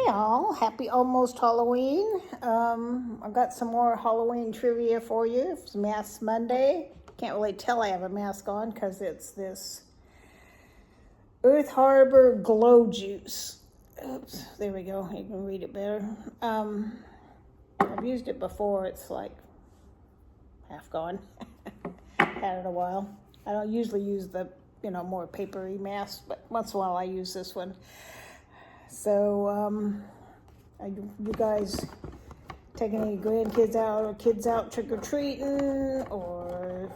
Hey all, happy almost Halloween. I've got some more Halloween trivia for you. It's Mask Monday. Can't really tell I have a mask on because it's this Earth Harbor Glow Juice. Oops, there we go. You can read it better. I've used it before. It's like half gone. Had it a while. I don't usually use the, more papery masks, but once in a while I use this one. So, you guys taking any grandkids out or kids out trick-or-treating, or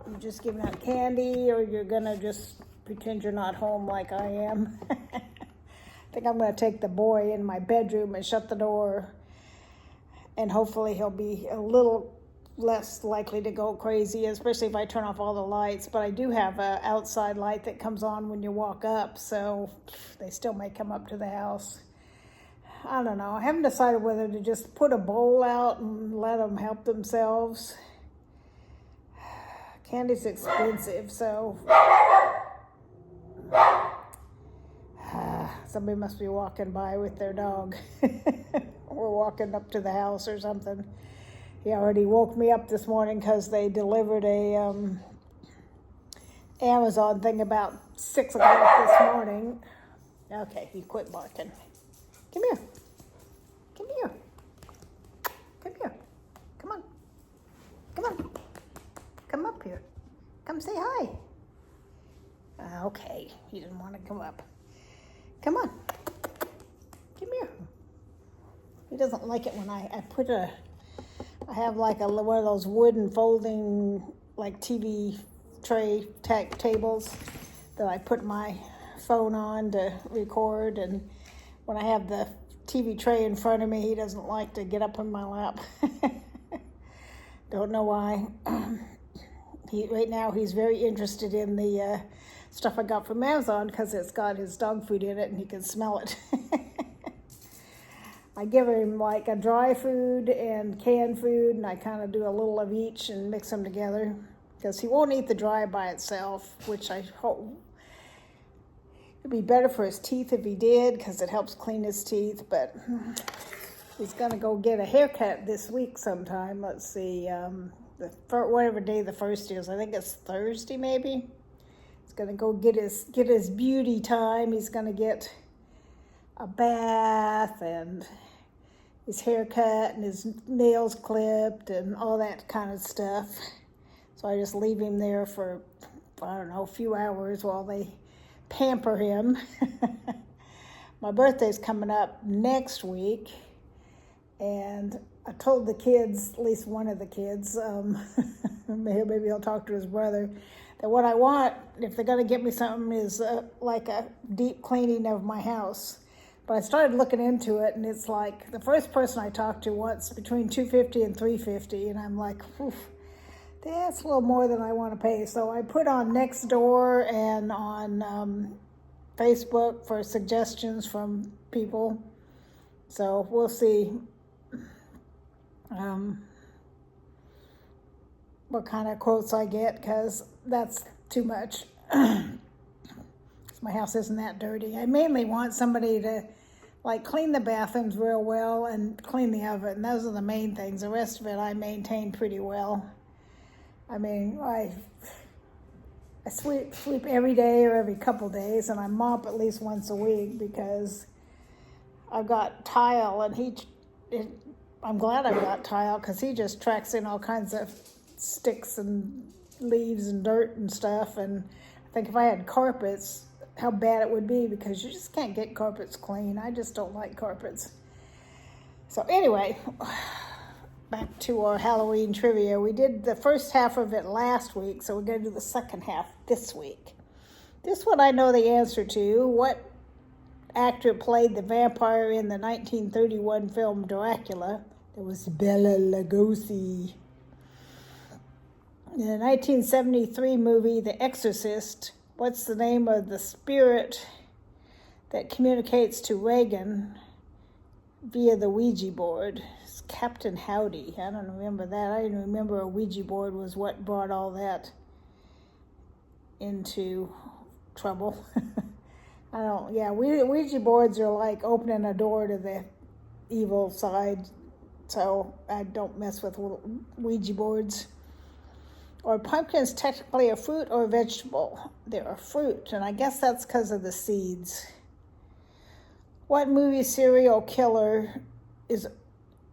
you just giving out candy, or you're gonna just pretend you're not home like I am? I think I'm gonna take the boy in my bedroom and shut the door, and hopefully he'll be a little less likely to go crazy, especially if I turn off all the lights. But I do have an outside light that comes on when you walk up, so they still may come up to the house. I don't know. I haven't decided whether to just put a bowl out and let them help themselves. Candy's expensive, so somebody must be walking by with their dog or walking up to the house or something. He already woke me up this morning because they delivered a Amazon thing about 6 o'clock this morning. Okay, he quit barking. Come here. Come here. Come here. Come on. Come on. Come up here. Come say hi. Okay, he didn't want to come up. Come on. Come here. He doesn't like it when I have like one of those wooden folding like TV tray tables that I put my phone on to record, and when I have the TV tray in front of me, he doesn't like to get up in my lap. Don't know why. Right now he's very interested in the stuff I got from Amazon because it's got his dog food in it and he can smell it. I give him like a dry food and canned food, and I kind of do a little of each and mix them together because he won't eat the dry by itself, which I hope it'd be better for his teeth if he did because it helps clean his teeth. But he's gonna go get a haircut this week sometime. Let's see, whatever day the first is. I think it's Thursday maybe. He's gonna go get his beauty time. He's gonna get a bath and his hair cut and his nails clipped and all that kind of stuff. So I just leave him there for, I don't know, a few hours while they pamper him. My birthday's coming up next week, and I told the kids, at least one of the kids, maybe he'll talk to his brother, that what I want, if they're gonna get me something, is like a deep cleaning of my house. But I started looking into it, and it's like the first person I talked to wants between $250 and $350, and I'm like, that's a little more than I want to pay. So I put on Nextdoor and on Facebook for suggestions from people. So we'll see what kind of quotes I get, because that's too much. My house isn't that dirty. I mainly want somebody to like clean the bathrooms real well and clean the oven. Those are the main things. The rest of it I maintain pretty well. I mean, I sweep every day or every couple days, and I mop at least once a week because I've got tile, and I'm glad I've got tile because he just tracks in all kinds of sticks and leaves and dirt and stuff. And I think if I had carpets, how bad it would be, because you just can't get carpets clean. I just don't like carpets. So anyway, back to our Halloween trivia. We did the first half of it last week, so we're going to do the second half this week. This one I know the answer to. What actor played the vampire in the 1931 film Dracula? It was Bela Lugosi. In the 1973 movie The Exorcist, what's the name of the spirit that communicates to Regan via the Ouija board? It's Captain Howdy. I don't remember that. I didn't remember a Ouija board was what brought all that into trouble. I don't, yeah, Ouija boards are like opening a door to the evil side, so I don't mess with Ouija boards. Are pumpkins technically a fruit or a vegetable? They're a fruit, and I guess that's because of the seeds. What movie serial killer is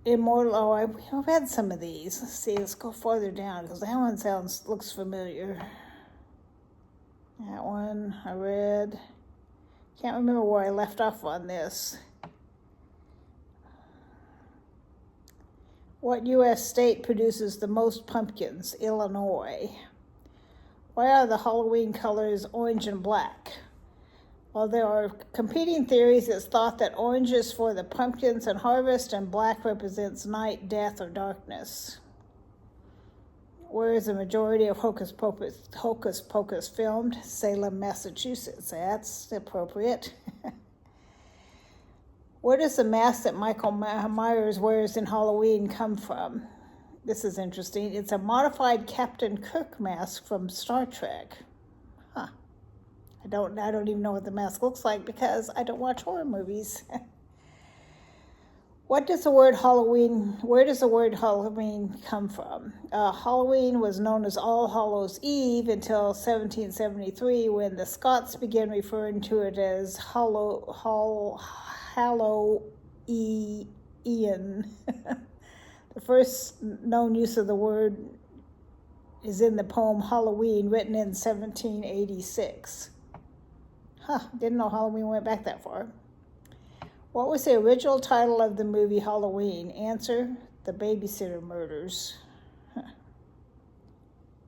immortal? Oh, I've read some of these. Let's see, let's go farther down, because that one looks familiar. That one I read. Can't remember where I left off on this. What U.S. state produces the most pumpkins? Illinois. Why are the Halloween colors orange and black? While there are competing theories, it's thought that orange is for the pumpkins and harvest, and black represents night, death, or darkness. Where is the majority of Hocus Pocus filmed? Salem, Massachusetts. That's appropriate. Where does the mask that Michael Myers wears in Halloween come from? This is interesting. It's a modified Captain Kirk mask from Star Trek. Huh. I don't even know what the mask looks like because I don't watch horror movies. Where does the word Halloween come from? Halloween was known as All Hallows Eve until 1773, when the Scots began referring to it as Hallowe'en. The first known use of the word is in the poem Halloween, written in 1786. Didn't know Halloween went back that far. What was the original title of the movie Halloween? Answer: The Babysitter Murders.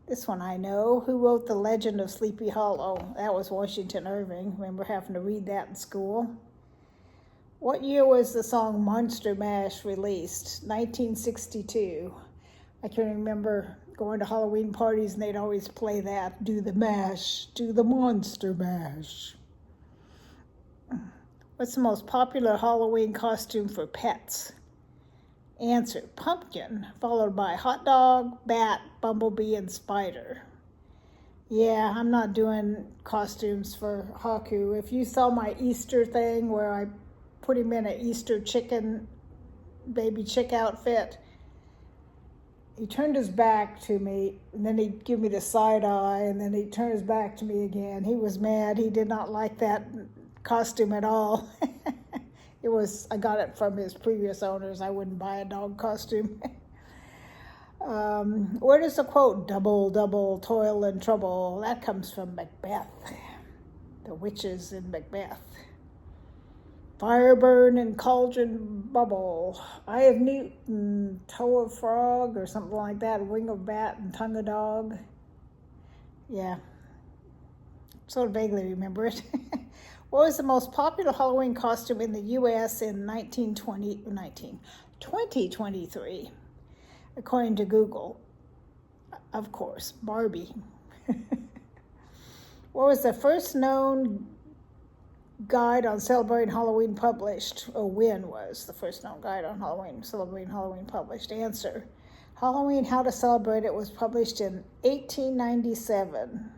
This one I know. Who wrote The Legend of Sleepy Hollow? That was Washington Irving. Remember having to read that in school. What year was the song Monster Mash released? 1962. I can remember going to Halloween parties and they'd always play that. Do the mash, do the Monster Mash. What's the most popular Halloween costume for pets? Answer: pumpkin, followed by hot dog, bat, bumblebee, and spider. Yeah, I'm not doing costumes for Haku. If you saw my Easter thing where I put him in an Easter baby chick outfit, he turned his back to me, and then he'd give me the side eye, and then he'd turn his back to me again. He was mad. He did not like that costume at all. I got it from his previous owners. I wouldn't buy a dog costume. Where does the quote, double, double, toil and trouble? That comes from Macbeth. The witches in Macbeth. Fire burn and cauldron bubble. Eye of Newton, toe of frog, or something like that. Wing of bat and tongue of dog. Yeah. Sort of vaguely remember it. What was the most popular Halloween costume in the U.S. in 2023? According to Google. Of course, Barbie. What was the first known guide on celebrating Halloween published? When was the first known guide on celebrating Halloween published? Answer: Halloween, How to Celebrate It was published in 1897.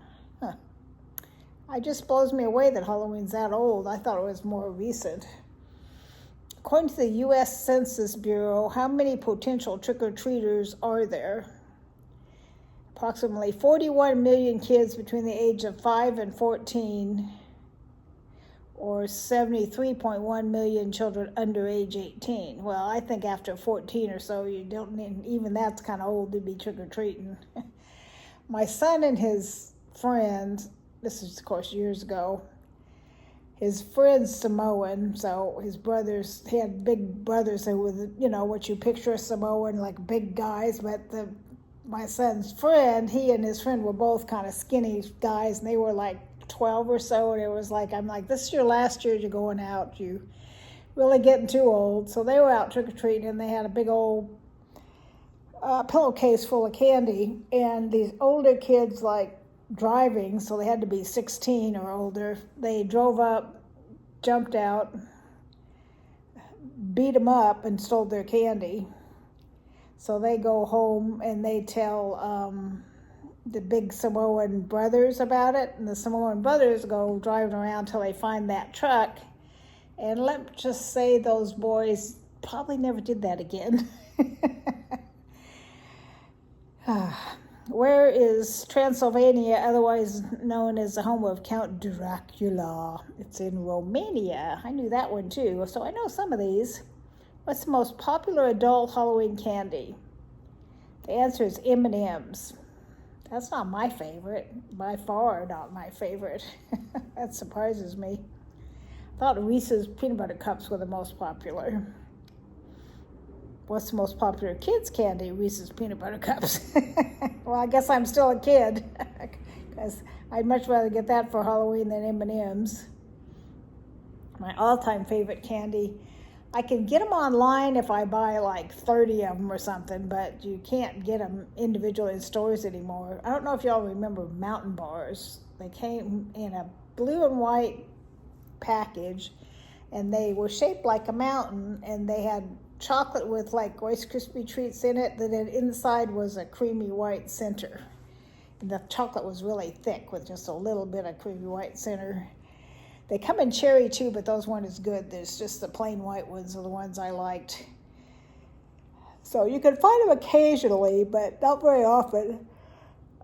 It just blows me away that Halloween's that old. I thought it was more recent. According to the U.S. Census Bureau, how many potential trick-or-treaters are there? Approximately 41 million kids between the age of 5 and 14, or 73.1 million children under age 18. Well, I think after 14 or so, you don't need, even that's kind of old to be trick-or-treating. My son and his friend, this is, of course, years ago, his friend's Samoan, so his brothers, he had big brothers that were, what you picture a Samoan, like big guys, but my son's friend, he and his friend were both kind of skinny guys, and they were like 12 or so, and it was like, I'm like, this is your last year you're going out, you really getting too old. So they were out trick-or-treating, and they had a big old pillowcase full of candy, and these older kids, like, driving, so they had to be 16 or older. They drove up, jumped out, beat them up, and stole their candy. So they go home and they tell the big Samoan brothers about it, and the Samoan brothers go driving around till they find that truck. And let's just say those boys probably never did that again. Where is Transylvania, otherwise known as the home of Count Dracula? It's in Romania. I knew that one too, so I know some of these. What's the most popular adult Halloween candy? The answer is M&M's. That's not my favorite. By far not my favorite. That surprises me. I thought Reese's peanut butter cups were the most popular. What's the most popular kids' candy? Reese's peanut butter cups. Well, I guess I'm still a kid, because I'd much rather get that for Halloween than M&M's. My all-time favorite candy. I can get them online if I buy like 30 of them or something, but you can't get them individually in stores anymore. I don't know if y'all remember Mountain Bars. They came in a blue and white package, and they were shaped like a mountain, and they had chocolate with like Rice Krispie treats in it, then inside was a creamy white center. And the chocolate was really thick with just a little bit of creamy white center. They come in cherry too, but those weren't as good. There's just the plain white ones are the ones I liked. So you can find them occasionally, but not very often.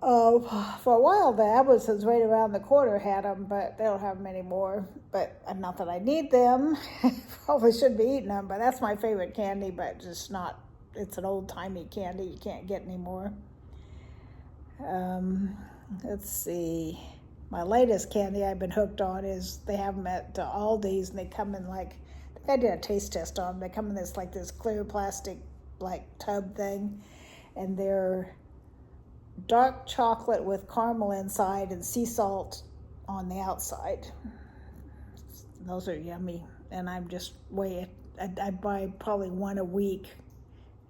For a while, the Albertsons right around the corner had them, but they don't have them anymore. But not that I need them. Probably shouldn't be eating them, but that's my favorite candy, but just not, it's an old-timey candy you can't get anymore. Let's see. My latest candy I've been hooked on is they have them at Aldi's, and they come in like, I think I did a taste test on them. They come in this like this clear plastic like tub thing, and they're dark chocolate with caramel inside and sea salt on the outside. Those are yummy, and I'm just I buy probably one a week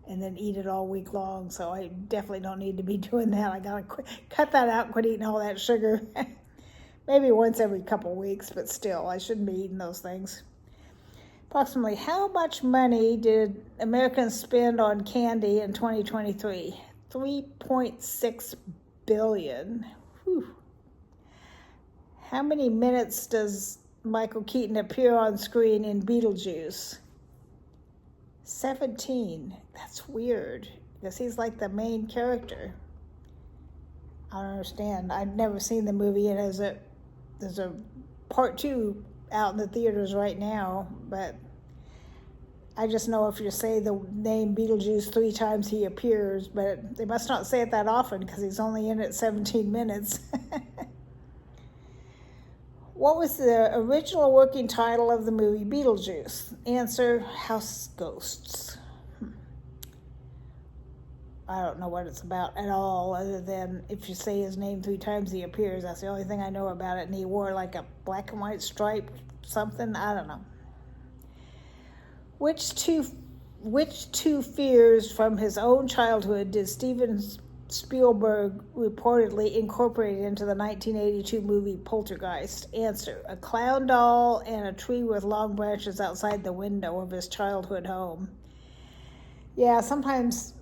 and then eat it all week long, so I definitely don't need to be doing that. I gotta cut that out and quit eating all that sugar. Maybe once every couple weeks, but still, I shouldn't be eating those things. Approximately how much money did Americans spend on candy in 2023? $3.6 billion. Whew. How many minutes does Michael Keaton appear on screen in Beetlejuice? 17. That's weird, because he's like the main character. I don't understand. I've never seen the movie. There's a part 2 out in the theaters right now, but I just know if you say the name Beetlejuice 3 times, he appears, but they must not say it that often because he's only in it 17 minutes. What was the original working title of the movie Beetlejuice? Answer, House Ghosts. I don't know what it's about at all, other than if you say his name 3 times, he appears. That's the only thing I know about it. And he wore like a black and white stripe something. I don't know. Which two fears from his own childhood did Steven Spielberg reportedly incorporate into the 1982 movie Poltergeist? Answer, a clown doll and a tree with long branches outside the window of his childhood home. Yeah, sometimes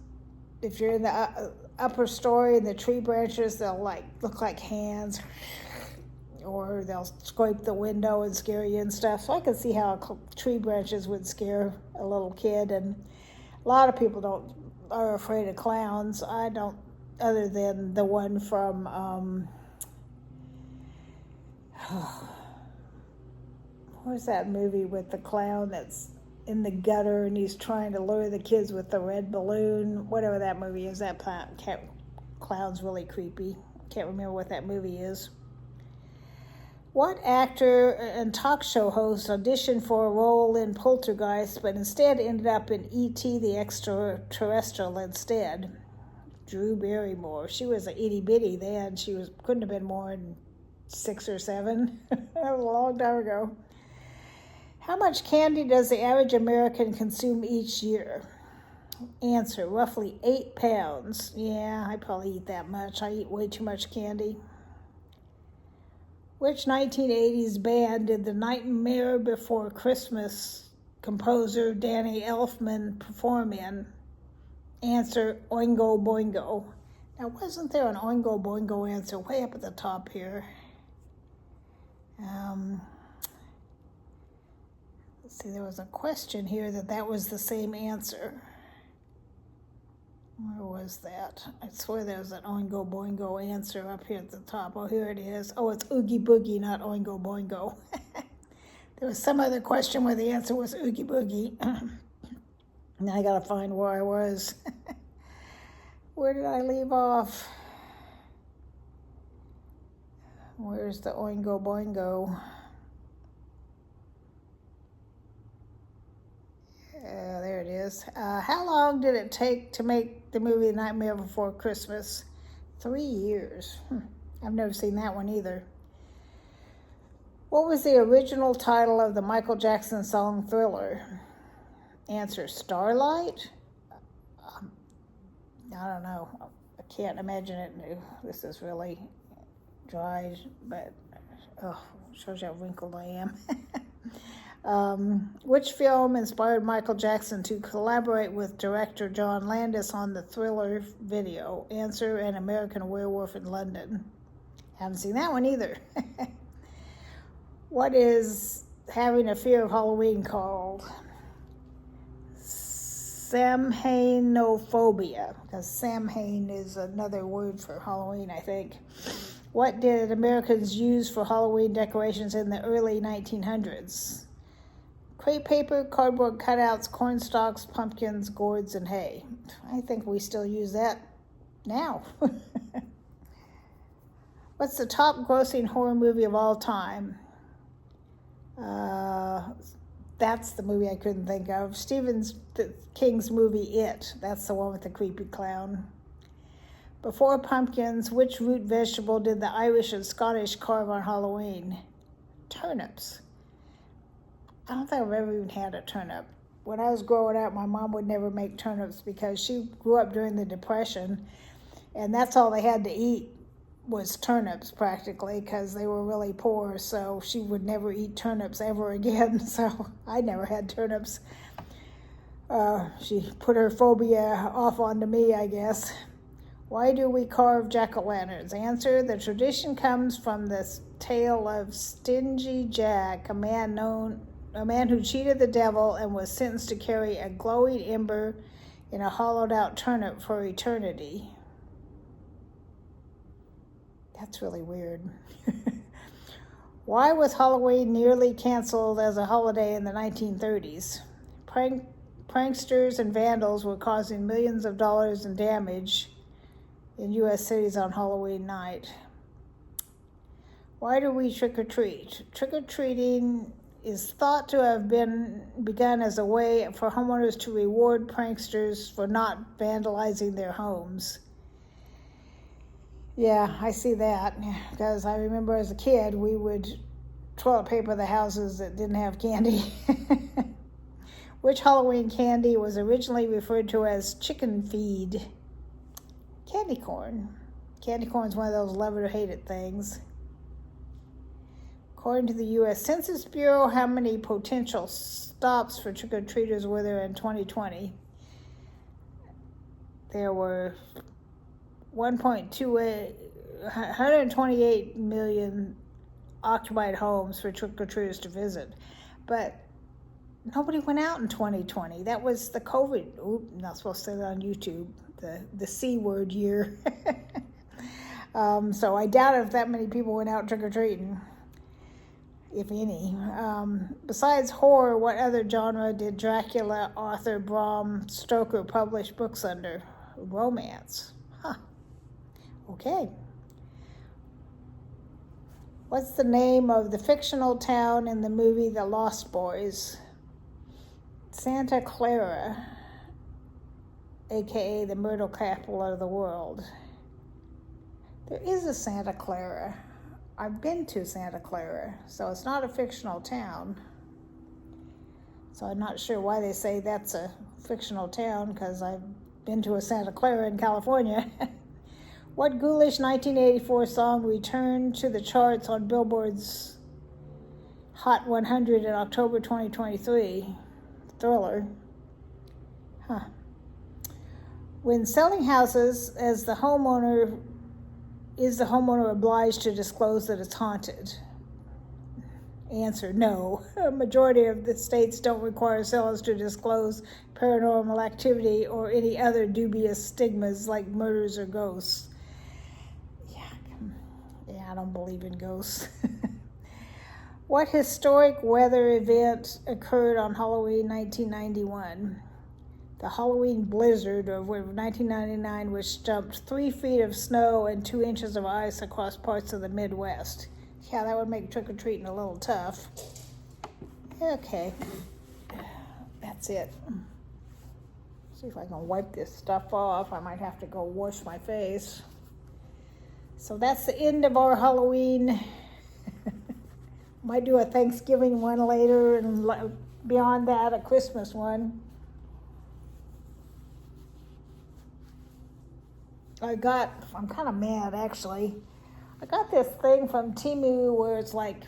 if you're in the upper story and the tree branches, they'll like look like hands, or they'll scrape the window and scare you and stuff. So I can see how tree branches would scare a little kid, and a lot of people are afraid of clowns. I don't, other than the one from what's that movie with the clown that's in the gutter and he's trying to lure the kids with the red balloon, whatever that movie is. That clown's really creepy. Can't remember what that movie is. What actor and talk show host auditioned for a role in Poltergeist but instead ended up in E.T. the Extraterrestrial instead? Drew Barrymore. She was an itty bitty then. Couldn't have been more than 6 or 7. That was a long time ago. How much candy does the average American consume each year? Answer, roughly 8 pounds. Yeah, I probably eat that much. I eat way too much candy. Which 1980s band did The Nightmare Before Christmas composer Danny Elfman perform in? Answer, Oingo Boingo. Now, wasn't there an Oingo Boingo answer way up at the top here? Let's see, there was a question here that was the same answer. Where was that? I swear there was an Oingo Boingo answer up here at the top. Oh, here it is. Oh, it's Oogie Boogie, not Oingo Boingo. There was some other question where the answer was Oogie Boogie. Now I gotta find where I was. Where did I leave off? Where's the Oingo Boingo? There it is. How long did it take to make the movie Nightmare Before Christmas? 3 years. I've never seen that one either. What was the original title of the Michael Jackson song Thriller? Answer, Starlight? I don't know. I can't imagine it new. This is really dry, but shows you how wrinkled I am. Which film inspired Michael Jackson to collaborate with director John Landis on the Thriller video? Answer, An American Werewolf in London. Haven't seen that one either. What is having a fear of Halloween called? Samhainophobia, because Samhain is another word for Halloween, I think. What did Americans use for Halloween decorations in the early 1900s? Crepe paper, cardboard cutouts, corn stalks, pumpkins, gourds, and hay. I think we still use that now. What's the top grossing horror movie of all time? That's the movie I couldn't think of. Stephen King's movie It. That's the one with the creepy clown. Before pumpkins, which root vegetable did the Irish and Scottish carve on Halloween? Turnips. I don't think I've ever even had a turnip. When I was growing up, my mom would never make turnips because she grew up during the Depression, and that's all they had to eat was turnips practically because they were really poor, so she would never eat turnips ever again, so I never had turnips. She put her phobia off onto me, I guess. Why do we carve jack-o'-lanterns? Answer, the tradition comes from the tale of Stingy Jack, a man who cheated the devil and was sentenced to carry a glowing ember in a hollowed-out turnip for eternity. That's really weird. Why was Halloween nearly canceled as a holiday in the 1930s? Pranksters and vandals were causing millions of dollars in damage in U.S. cities on Halloween night. Why do we trick-or-treat? Trick-or-treating is thought to have been begun as a way for homeowners to reward pranksters for not vandalizing their homes. Yeah, I see that, because I remember as a kid, we would toilet paper the houses that didn't have candy. Which Halloween candy was originally referred to as chicken feed? Candy corn. Candy corn is one of those loved or hated things. According to the U.S. Census Bureau, how many potential stops for trick-or-treaters were there in 2020? There were 128 million occupied homes for trick-or-treaters to visit. But nobody went out in 2020. That was the COVID, not supposed to say that on YouTube, the C word year. So I doubt if that many people went out trick-or-treating, if any. Besides horror, what other genre did Dracula author Bram Stoker publish books under? Romance. Huh. Okay. What's the name of the fictional town in the movie The Lost Boys? Santa Clara, aka the myrtle capital of the world. There is a Santa Clara. I've been to Santa Clara, so it's not a fictional town. So I'm not sure why they say that's a fictional town, because I've been to a Santa Clara in California. What ghoulish 1984 song returned to the charts on Billboard's Hot 100 in October 2023? Thriller. Huh. When selling houses, is the homeowner obliged to disclose that it's haunted? Answer, no. A majority of the states don't require sellers to disclose paranormal activity or any other dubious stigmas like murders or ghosts. Yeah, I don't believe in ghosts. What historic weather event occurred on Halloween 1991? The Halloween blizzard of 1999, which dumped 3 feet of snow and 2 inches of ice across parts of the Midwest. Yeah, that would make trick-or-treating a little tough. Okay, that's it. See if I can wipe this stuff off. I might have to go wash my face. So that's the end of our Halloween. Might do a Thanksgiving one later, and beyond that, a Christmas one. I'm kind of mad actually. I got this thing from Temu where it's like,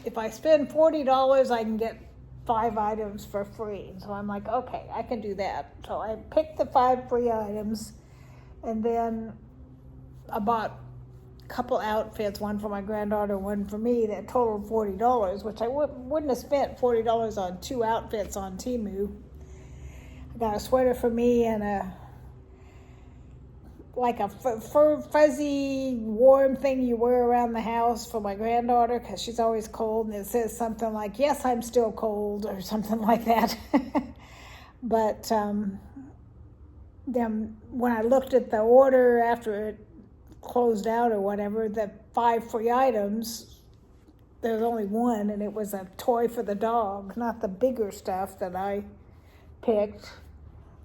if I spend $40, I can get 5 items for free. So I'm like, okay, I can do that. So I picked the 5 free items, and then I bought a couple outfits, one for my granddaughter, one for me, that totaled $40, which I wouldn't have spent $40 on 2 outfits on Temu. I got a sweater for me and a fur, fuzzy, warm thing you wear around the house for my granddaughter because she's always cold, and it says something like, yes, I'm still cold, or something like that. But then when I looked at the order after it closed out or whatever, the 5 free items, there was only one, and it was a toy for the dog, not the bigger stuff that I picked.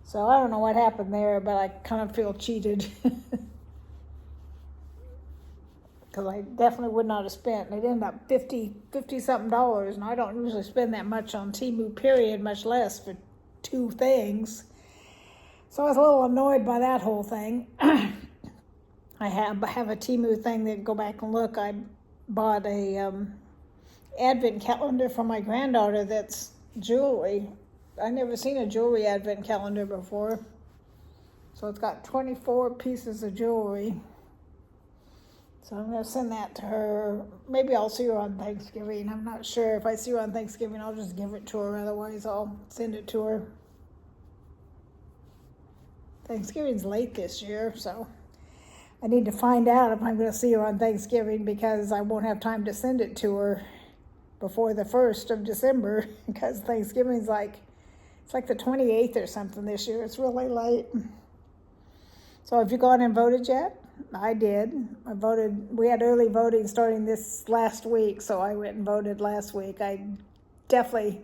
So I don't know what happened there, but I kind of feel cheated. Because I definitely would not have spent. It ended up $50-something, and I don't usually spend that much on Temu, period, much less for 2 things. So I was a little annoyed by that whole thing. I have a Temu thing that, go back and look, I bought a advent calendar for my granddaughter that's jewelry. I've never seen a jewelry advent calendar before. So it's got 24 pieces of jewelry. So I'm going to send that to her. Maybe I'll see her on Thanksgiving. I'm not sure. If I see her on Thanksgiving, I'll just give it to her. Otherwise, I'll send it to her. Thanksgiving's late this year, so I need to find out if I'm going to see her on Thanksgiving, because I won't have time to send it to her before the 1st of December, because Thanksgiving's it's like the 28th or something this year. It's really late. So have you gone and voted yet? I did. I voted. We had early voting starting this last week, so I went and voted last week. I definitely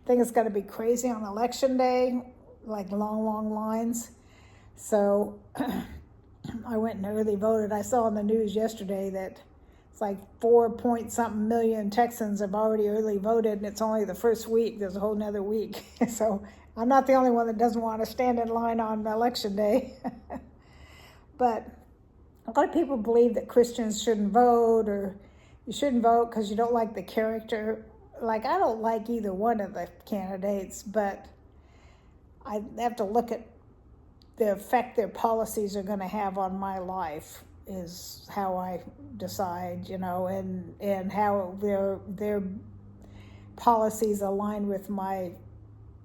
think it's going to be crazy on Election Day, like long lines. So I went and early voted. I saw on the news yesterday that it's like 4-point-something million Texans have already early voted, and it's only the first week. There's a whole nother week. So I'm not the only one that doesn't want to stand in line on Election Day. But a lot of people believe that Christians shouldn't vote, or you shouldn't vote because you don't like the character. Like, I don't like either one of the candidates, but I have to look at the effect their policies are going to have on my life, is how I decide, and how their policies align with my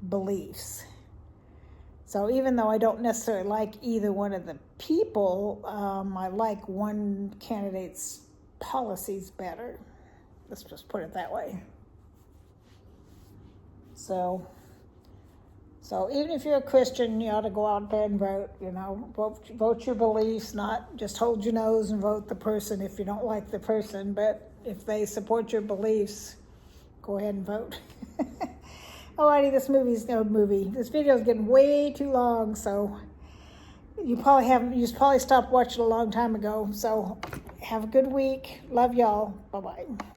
beliefs. So even though I don't necessarily like either one of the people, I like one candidate's policies better. Let's just put it that way. So even if you're a Christian, you ought to go out there and vote, vote your beliefs, not just hold your nose and vote the person if you don't like the person, but if they support your beliefs, go ahead and vote. Alrighty, this video is getting way too long, so you probably stopped watching a long time ago. So have a good week. Love y'all. Bye-bye.